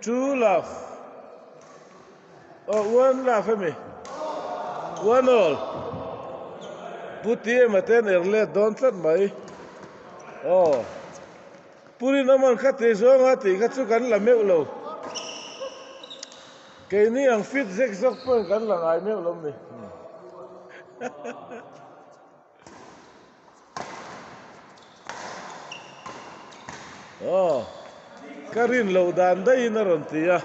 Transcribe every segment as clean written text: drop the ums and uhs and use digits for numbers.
Two laugh. Oh, one laugh me. One all. Puti maten erle don't let mai. Oh. Puri naman khati zo ngati khatsu kan la meulo. Kay ni ang fit zek zok pon kan la ngai meulo ni. Oh. Karin lo dan dai na ron tia.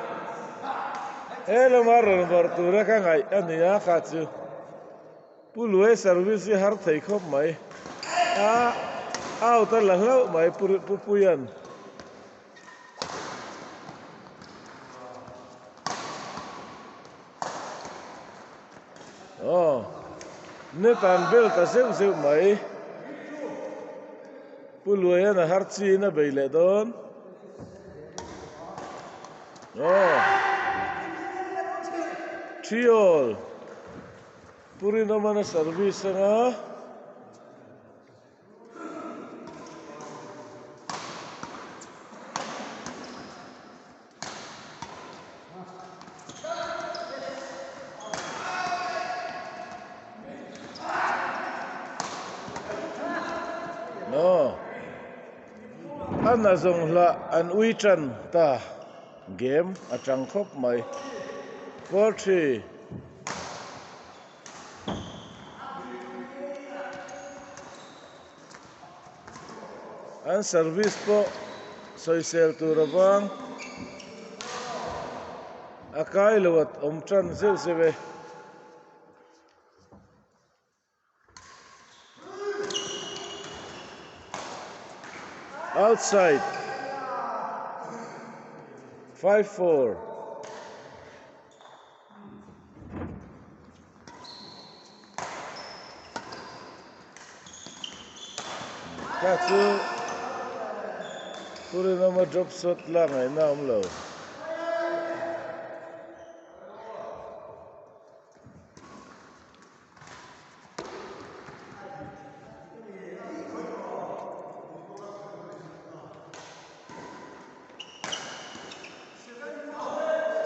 Hello maron bartura ka ngai ania khatsu. Pulue service har thei khop mai. Au ta lang lau mai pupuyan. Oh. Netan bel ta seu mai. Pulue na har chi na beile don. Oh. Triol. Puri naman na service nga. No. Ana zong la an uitan ta game atang khop mai. 4-3. An service po soisel turabang akai lawat omtran zeu sebe outside 5-4. Katsu puri nama drop shot lang ay naam lo.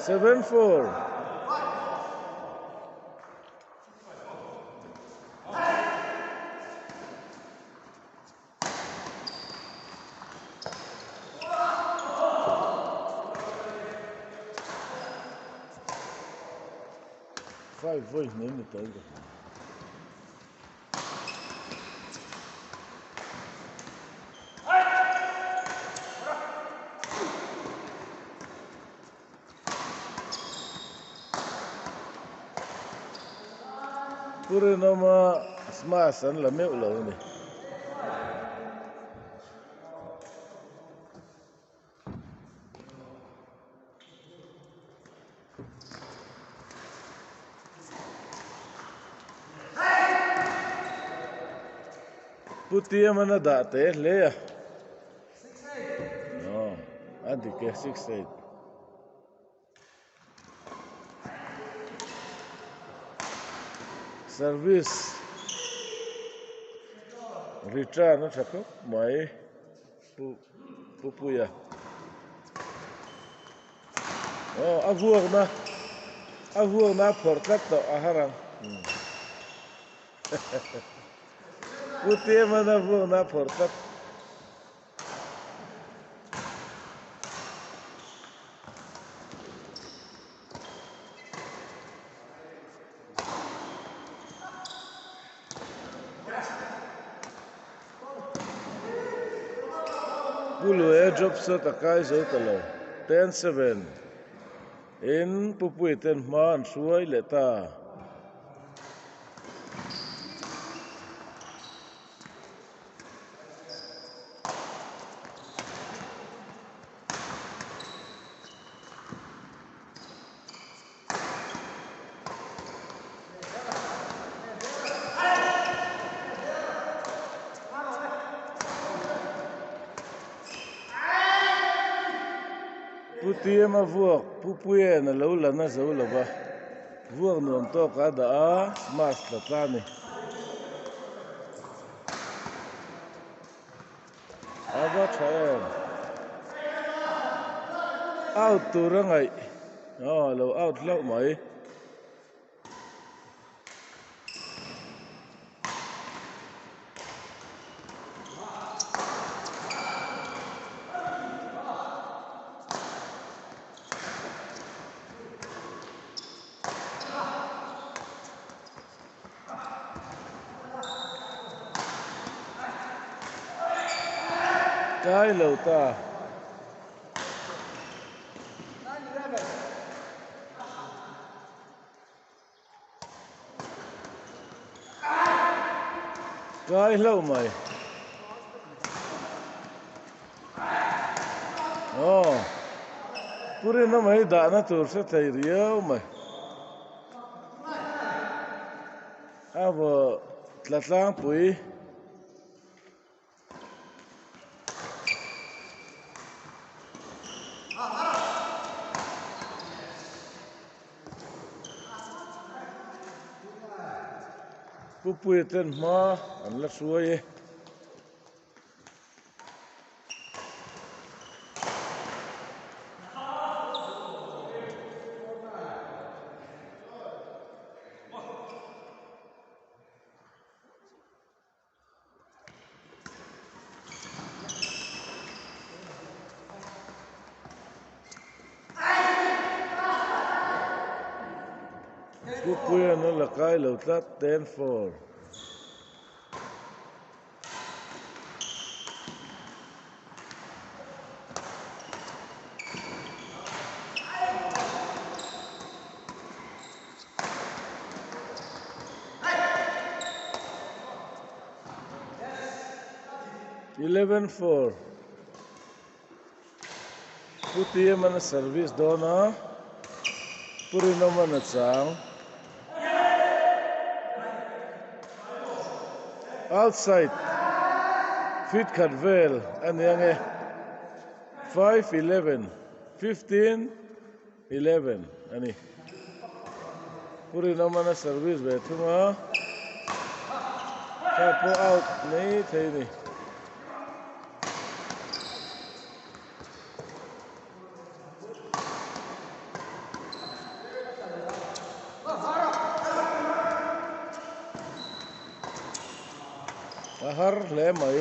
Seven four. Five voice name it over. Puri nama smash an la meu lo ni. Puti mana da te le ya. No, adi ke 6-8. Service return na thako mai pupuya. Oh, avuang na porkat to aharang. Puti mana avuang na porkat. Pulu drop shot akai zo talo 10-7 in pupui ten man suai leta puti ma vuak pupui na lo la na zo la ba vuak nuam to ka da a mas la tani aba thaen out tur ngai lo out lo mai cái lâu ta cái lâu mày puri na mai da na tur se thei riau mày abo tlatlang pui pupui ten ma an la suai pupui an la kai lo tlat 10-4 11-4 puti mana service dona puri no mana chang outside fit Carvel and yange 5-11 15-11 ani puri no mana service betuma tapo out nei thei ni ahar le mai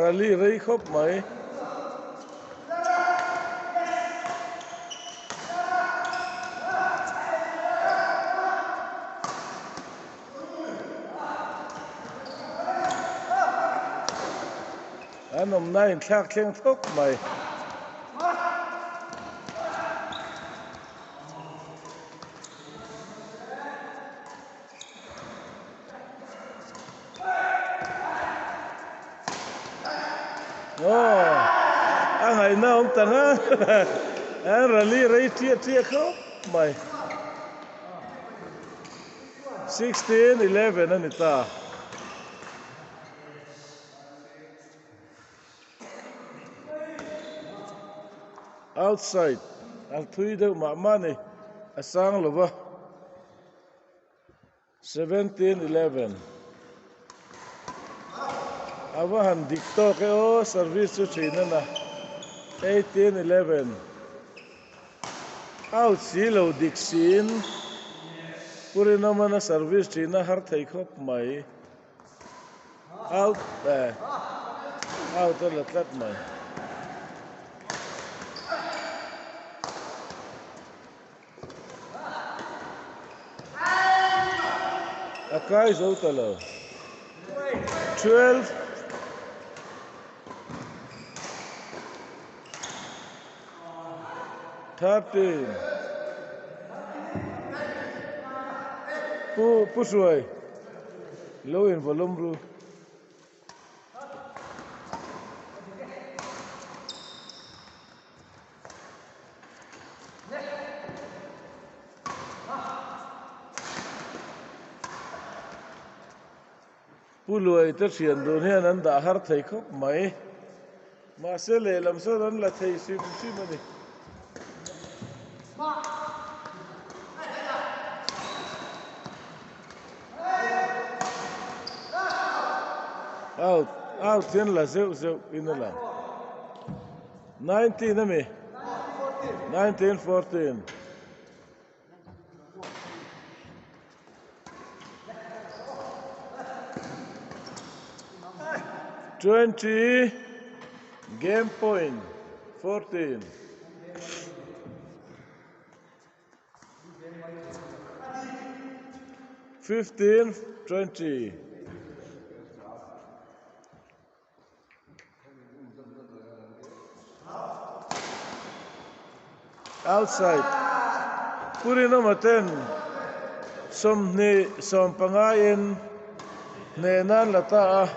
rally rei khop mai anom nine thak thleng thok mai angai na om tanga an rally rei tia khop mai 16-11 ani ta outside al thui de ma mani asang lova 17-11 awahan dikto ke o service chu china na 18-11 out silo diksin puri no mana service china har thei khop mai out la tlat mai akai zo talo 12 13 pu suai low in volume ru pului te thian dun hian an dah har thei khop mai ma se le lam so an la thei sim ani out thian la zeu in la 19 ami 19-14 20 game point 14 15-20 outside purino maten som pangain nenan lata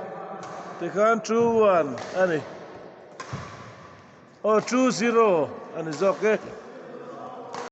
tikhan 2-1 ani 2-0 ani zoke